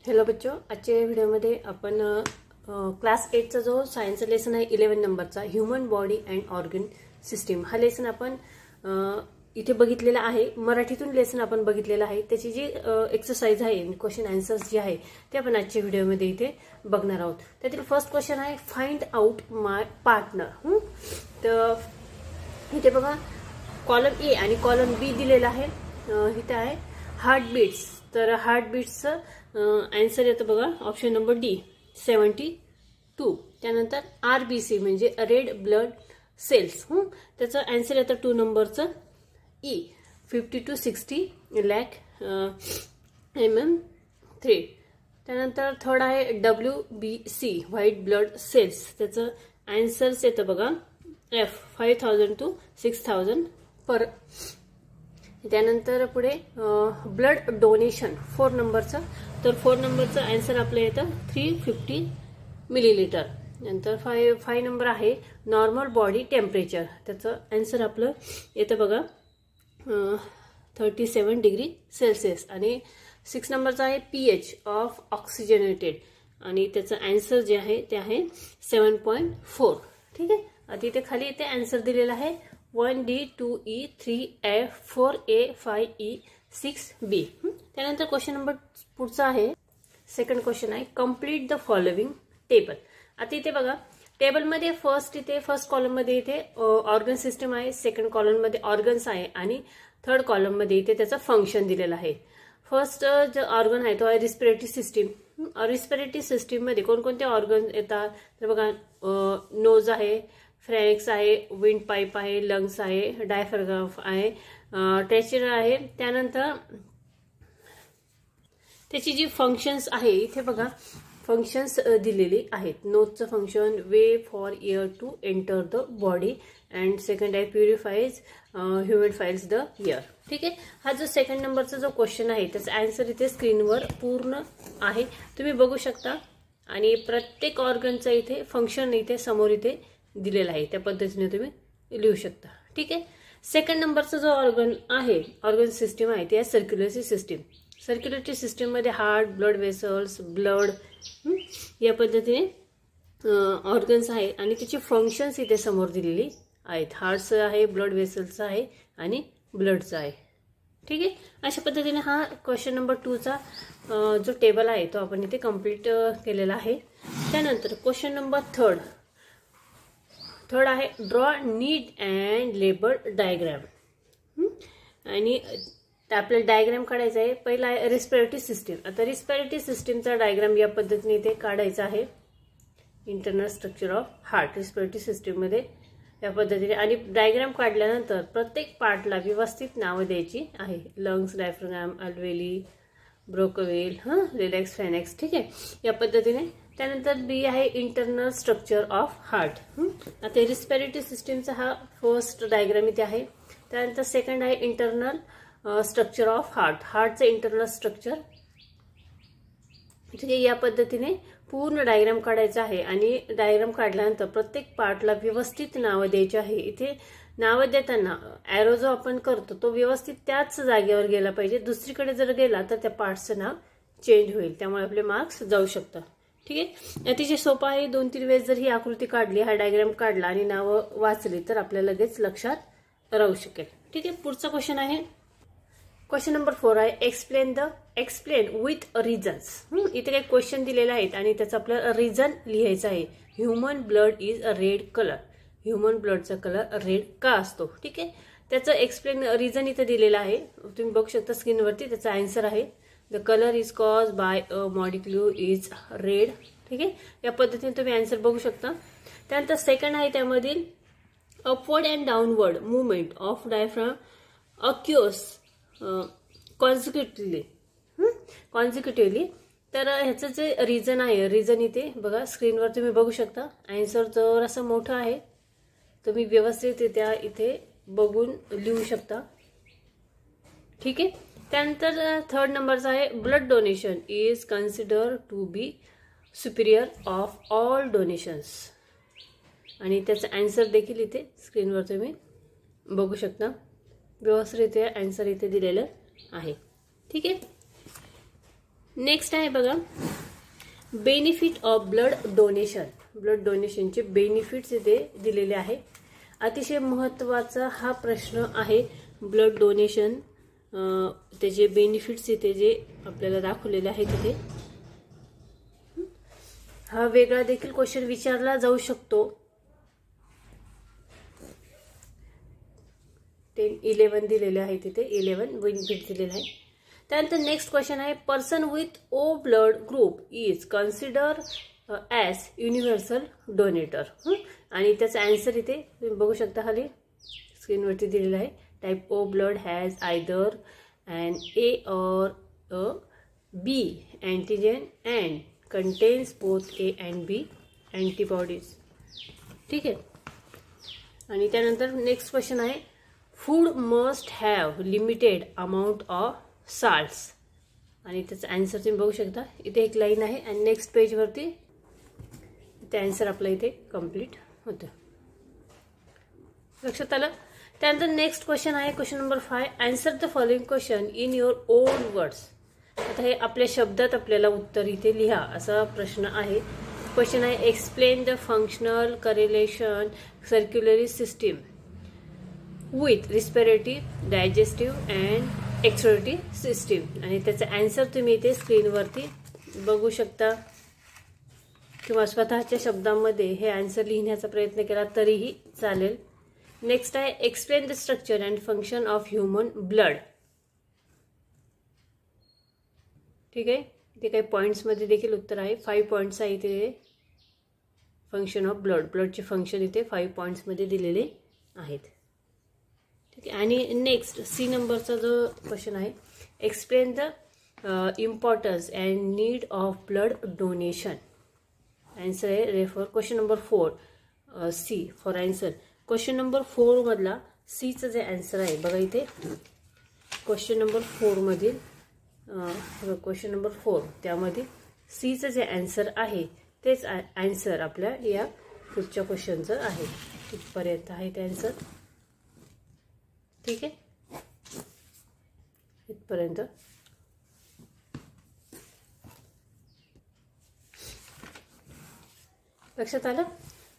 Hello बच्चों, आजच्या व्हिडिओमध्ये आपण क्लास 8 चा जो सायन्स लेसन आहे 11 नंबरचा human body and organ system हा लेसन आपण इथे बघितलेला आहे। मराठीतून लेसन आपण बघितलेला आहे। त्याची जी एक्सरसाइज आहे, क्वेश्चन आन्सर्स जे आहे ते आपण आजच्या व्हिडिओमध्ये इथे बघणार आहोत। त्यातील फर्स्ट क्वेश्चन आहे फाइंड आउट माय पार्टनर। तर इथे बघा कॉलम ए आणि कॉलम बी दिलेला आहे। इथे आहे हार्ट बीट्स, तर हार्ट बीट्सचं आन्सर येतं बघा ऑप्शन नंबर डी 72। त्यानंतर आरबीसी म्हणजे रेड ब्लड सेल्स, त्याचं आन्सर येतं 2 नंबरचं ई 50 to 60 लाख mm3। त्यानंतर थर्ड आहे WBC व्हाईट ब्लड सेल्स, त्याचं आन्सर्स येतं बघा एफ 5000 to 6000 पर। त्यानंतर पुढे ब्लड डोनेशन 4 नंबरचं, तर 4 नंबरचं आन्सर आपलं येतं 350 मिलीलिटर। नंतर 5 नंबर आहे नॉर्मल बॉडी टेम्परेचर, त्याचं आन्सर आपलं येतं बघा 37 डिग्री सेल्सिअस। आणि 6 नंबरचा आहे पीएच ऑफ ऑक्सिजनेटेड आणि त्याचं आन्सर जे आहे ते आहे 7.4। ठीक आहे, आता इथे खाली इथे आन्सर दिलेला आहे 1D 2E 3F 4A 5E 6B। त्यानंतर क्वेश्चन नंबर पुढचा आहे सेकंड क्वेश्चन आहे कंप्लीट द फॉलोइंग टेबल। आता इथे बघा टेबलमध्ये फर्स्ट कॉलम मध्ये इथे ऑर्गन सिस्टम आहे, सेकंड कॉलम मध्ये ऑर्गन्स आहे आणि थर्ड कॉलम मध्ये इथे त्याचं फंक्शन दिलेलं आहे। फर्स्ट जो ऑर्गन आहे तो आहे रिस्पिरेटरी सिस्टीम। रिस्पिरेटरी सिस्टीम मध्ये कोणकोणते ऑर्गन येतात तर बघा नोज आहे, फ्रॅक्स आहे, विंड पाईप आहे, लंग्स आहे, डायफ्राम आहे, ट्रेचर आहे। त्यानंतर त्याची जी फंक्शन्स आहे इथे बघा फंक्शन्स दिलेली आहेत। नोजचं function way for air to enter the body and second आहे प्युरिफाईज ह्युमिडिफाईज द एअर। ठीक आहे, हा जो सेकंड नंबरचा जो क्वेश्चन आहे त्याचा आन्सर इथे स्क्रीनवर पूर्ण आहे, तुम्ही बघू शकता। आणि प्रत्येक ऑर्गनचं इथे फंक्शन इथे समोर इथे दिलेला आहे, त्या पद्धतीने तुम्ही लिहू शकता। ठीक आहे, सेकंड नंबरचा जो ऑर्गन सिस्टीम आहे ते आहे सर्क्युलेटरी सिस्टीम। सर्क्युलेटरी सिस्टीम मध्ये हार्ट, ब्लड वेसल्स, ब्लड या पद्धतीने ऑर्गन्स आहे आणि त्याची फंक्शन्स इथे समोर दिलेली आहेत। हार्टचं आहे, ब्लड वेसल्सचं आहे आणि ब्लडचं आहे। ठीक आहे, अशा पद्धतीने हा क्वेश्चन नंबर 2 चा जो टेबल आहे तो आपण इथे कंप्लीट केलेला आहे। त्यानंतर क्वेश्चन नंबर थर्ड आहे draw need and labour diagram. आणि आपल्याला डायग्राम काढायचा आहे। पहिला आहे रिस्पिरेटरी सिस्टीम। आता रिस्पिरेटरी सिस्टीमचा डायग्राम या पद्धतीने इथे काढायचा आहे। Internal structure of heart respiratory system मध्ये या पद्धतीने, आणि डायग्राम काढल्यानंतर प्रत्येक पार्टला व्यवस्थित नावं द्यायची आहे। Lungs, diaphragm, alveoli, bronchiole, larynx, pharynx. ठीक आहे, या पद्धतीने। त्यानंतर बी आहे इंटरनल स्ट्रक्चर ऑफ हार्ट। आता रिस्पिरेटरी सिस्टीमचा हा फर्स्ट डायग्राम इथे आहे। त्यानंतर सेकंड आहे इंटरनल स्ट्रक्चर ऑफ हार्टचं इंटरनल स्ट्रक्चर। ठीक आहे, या पद्धतीने पूर्ण डायग्राम काढायचा आहे आणि डायग्राम काढल्यानंतर प्रत्येक पार्टला व्यवस्थित नावं द्यायची आहे। इथे नावं देताना ॲरो जो आपण करतो तो व्यवस्थित त्याच जागेवर गेला पाहिजे, दुसरीकडे जर गेला तर त्या पार्टचं नाव चेंज होईल, त्यामुळे आपले मार्क्स जाऊ शकतात। ठीक आहे, अतिशय सोपं आहे। 2-3 वेळेस जर ही आकृती काढली, हा डायग्राम काढला आणि नावं वाचली तर आपल्याला लगेच लक्षात राहू शकेल। ठीक आहे, पुढचा क्वेश्चन आहे क्वेश्चन नंबर 4 आहे एक्सप्लेन विथ रिझन्स। इथे काही क्वेश्चन दिलेले आहेत आणि त्याचं आपल्याला रिझन लिहायचं आहे। Human blood is a red colour, human ब्लडचा कलर रेड का असतो। ठीक आहे, त्याचं एक्सप्लेन रिझन इथे दिलेलं आहे, तुम्ही बघू शकता स्क्रीनवरती। त्याचा आन्सर आहे the colour is cause by a molecule is red. ठीक आहे, या पद्धतीने तुम्ही आन्सर बघू शकता। त्यानंतर सेकंड आहे त्यामधील upward and downward movement of diaphragm occurs consecutively. तर ह्याचं जे रिझन आहे, रिझन इथे बघा स्क्रीनवर तुम्ही बघू शकता। आन्सर जर असं मोठं आहे, तुम्ही व्यवस्थितरित्या इथे बघून लिहू शकता। ठीक आहे, त्यानंतर थर्ड नंबरचा आहे blood donation is consider to be superior of all donations, आणि त्याचं आन्सर देखील इथे स्क्रीनवर तुम्ही बघू शकता। व्यवस्थितरित्या आन्सर इथे दिलेलं आहे। ठीक आहे, नेक्स्ट आहे बघा, benefit of blood donation. Blood डोनेशनचे बेनिफिट्स इथे दिलेले आहे. अतिशय महत्त्वाचा हा प्रश्न आहे. ब्लड डोनेशन त्याचे बेनिफिट्स इथे जे आपल्याला दाखवलेले आहेत तिथे. हा वेगळा देखील क्वेश्चन विचारला जाऊ शकतो. 11 दिलेले आहे तिथे, 11 बेनिफिट दिलेले आहे. त्यानंतर नेक्स्ट क्वेश्चन आहे, person with O blood group is consider as universal donator. आणि त्याचा आन्सर इथे तुम्ही बघू शकता, खाली स्क्रीनवरती दिलेला आहे. Type O blood has either an A or a B antigen and contains both A and B antibodies. ठीक आहे. आणि त्यानंतर नेक्स्ट क्वेश्चन आहे, food must have limited amount of salts. आणि त्याचा आन्सर तुम्ही बघू शकता, इथे एक लाईन आहे आणि नेक्स्ट पेजवरती इथे आन्सर आपला इथे कंप्लीट होतं. लक्षात आलं. त्यानंतर नेक्स्ट क्वेश्चन आहे question number 5, answer the following question in your on words. आता हे आपल्या शब्दात आपल्याला उत्तर इथे लिहा असा प्रश्न आहे. क्वेश्चन आहे, explain the functional correlation circulatory system with respiratory, digestive and excretory system. आणि त्याचा आन्सर तुम्ही इथे स्क्रीनवरती बघू शकता किंवा स्वतःच्या शब्दामध्ये हे आन्सर लिहिण्याचा प्रयत्न केला तरीही चालेल. नेक्स्ट आहे, explain the structure and function of human blood. ठीक आहे. इथे काही पॉईंट्समध्ये देखील उत्तर आहे. 5 पॉईंट्स आहे इथे फंक्शन ऑफ ब्लड. ब्लडचे फंक्शन इथे 5 पॉईंट्समध्ये दिलेले आहेत. ठीक आहे. आणि नेक्स्ट सी नंबरचा जो क्वेश्चन आहे, explain the importance and need of blood donation. Answer आहे refer question number 4 C for answer. Question number 4 मधला सीचं जे आन्सर आहे बघा इथे, क्वेश्चन नंबर 4 मधील क्वेश्चन नंबर 4 त्यामध्ये सीचं जे आन्सर आहे तेच आन्सर आपल्या या पुढच्या क्वेश्चनचं आहे. इथपर्यंत आहे ते आन्सर. ठीक आहे, इथपर्यंत. लक्षात आलं.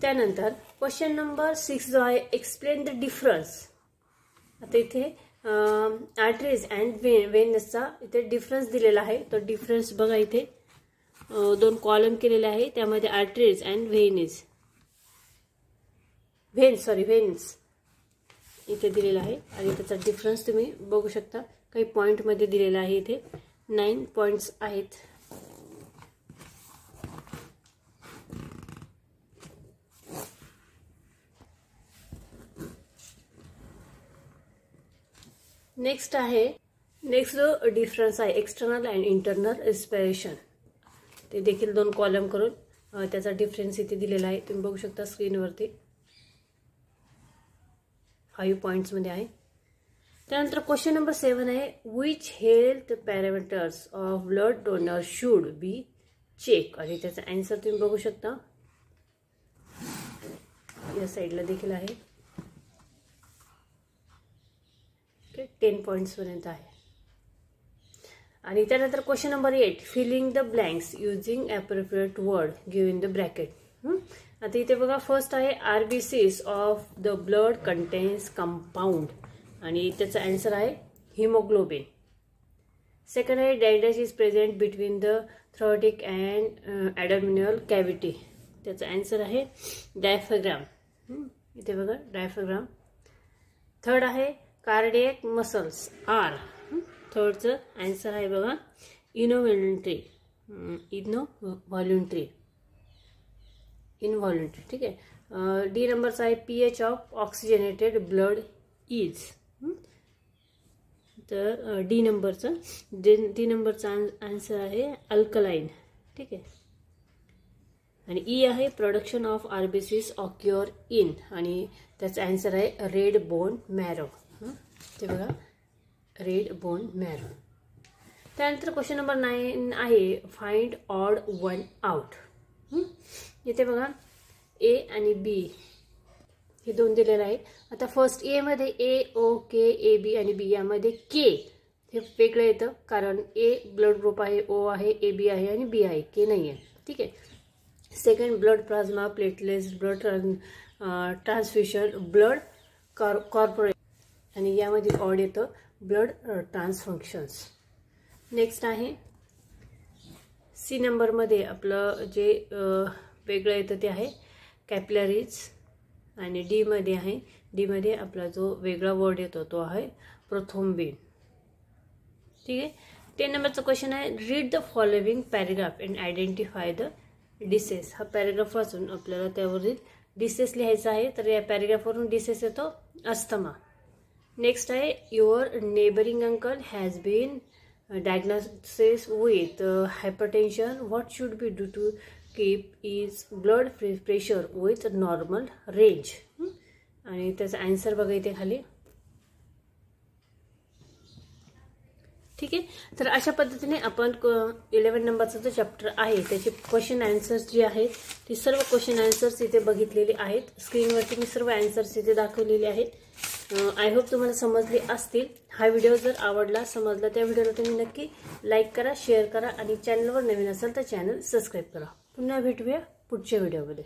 त्यानंतर क्वेश्चन नंबर 6 जो आहे, एक्सप्लेन द डिफरन्स. आता इथे आर्टरीज अँड वेनसचा इथे डिफरन्स दिलेला आहे. तो डिफरन्स बघा इथे 2 कॉलम केलेले आहे. त्यामध्ये आर्टरीज अँड व्हेन्स इथे दिलेला आहे आणि त्याचा डिफरन्स तुम्ही बघू शकता. काही पॉईंटमध्ये दिलेला आहे. इथे 9 पॉईंट्स आहेत. नेक्स्ट जो डिफरन्स आहे, एक्सटर्नल अँड इंटरनल रिस्पिरेशन. ते देखील 2 कॉलम करून त्याचा डिफरन्स इथे दिलेला आहे. तुम्ही बघू शकता स्क्रीनवरती. 5 पॉईंट्समध्ये आहे. त्यानंतर क्वेश्चन नंबर 7 आहे, which health parameters of blood donor should be check. आणि त्याचा आन्सर तुम्ही बघू शकता या साईडला देखील आहे. 10 पॉईंट्सपर्यंत आहे. आणि त्यानंतर question number 8, filling the blanks using appropriate word give in the bracket. आता इथे बघा, फर्स्ट आहे RBCs of the blood contents compound. आणि त्याचा आन्सर आहे हिमोग्लोबिन. सेकंड आहे, डायडस is present between the thoracic and abdominal cavity. त्याचा आन्सर आहे डायफ्राग्राम. इथे बघा डायफ्राग्राम. थर्ड आहे, कार्डियक मसल्स आर. थर्डचं आन्सर आहे बघा इनव्हॉल्युंटरी. ठीक आहे. डी नंबरचा आहे, pH of oxygenated blood is. तर डी नंबरचा आन्सर आहे अल्कलाइन. ठीक आहे. आणि ई आहे, प्रोडक्शन ऑफ आरबीसीस ऑक्युअर इन. आणि त्याचा आन्सर आहे रेड बोन मॅरो. ते बघा रेड बोन मॅरो. त्यानंतर क्वेश्चन नंबर 9 आहे, फाइंड ऑड वन आउट. इथे बघा ए आणि बी हे 2 दिलेले आहे. आता फर्स्ट ए मध्ये ए, ओ, के, ए, बी आणि बी यामध्ये के हे वेगळं येतं कारण ए ब्लड ग्रुप आहे, ओ आहे, ए बी आहे आणि बी आहे, के नाही आहे. ठीक आहे. Second blood plasma, platelets, blood transfusion, blood corporate आणि यामध्ये ऑड येतं ब्लड ट्रान्सफंक्शन्स. नेक्स्ट आहे सी नंबरमध्ये आपलं जे वेगळं येतं ते आहे कॅपिलरीज आणि डी मध्ये आपला जो वेगळा वर्ड येतो तो आहे प्रोथ्रोम्बिन. ठीक आहे. 10 नंबरचा क्वेश्चन आहे read the following paragraph and identify the disease. हा पॅराग्राफ वाचून आपल्याला त्यावरील डिसेस लिहायचा आहे. तर या पॅराग्राफवरून डिसेस येतो अस्थमा. नेक्स्ट आहे your neighbouring uncle has been diagnosis with hypertension. What should be do to keep is blood pressure with normal range. आणि त्याचा आन्सर बघा इथे खाली. ठीक आहे. तर अशा पद्धतीने आपण 11 नंबरचा जो चॅप्टर आहे त्याचे क्वेश्चन आन्सर्स जे आहेत ते सर्व क्वेश्चन आन्सर्स इथे बघितलेले आहेत. स्क्रीनवरती मी सर्व आन्सर्स इथे दाखवलेले आहेत. आय होप तुम्हाला समजले असतील. हा व्हिडिओ जर आवडला समजला त्या व्हिडिओला तुम्ही नक्की लाईक करा, शेअर करा आणि चॅनलवर नवीन असाल तर चॅनल सबस्क्राईब करा. पुन्हा भेटूया पुढच्या व्हिडिओमध्ये.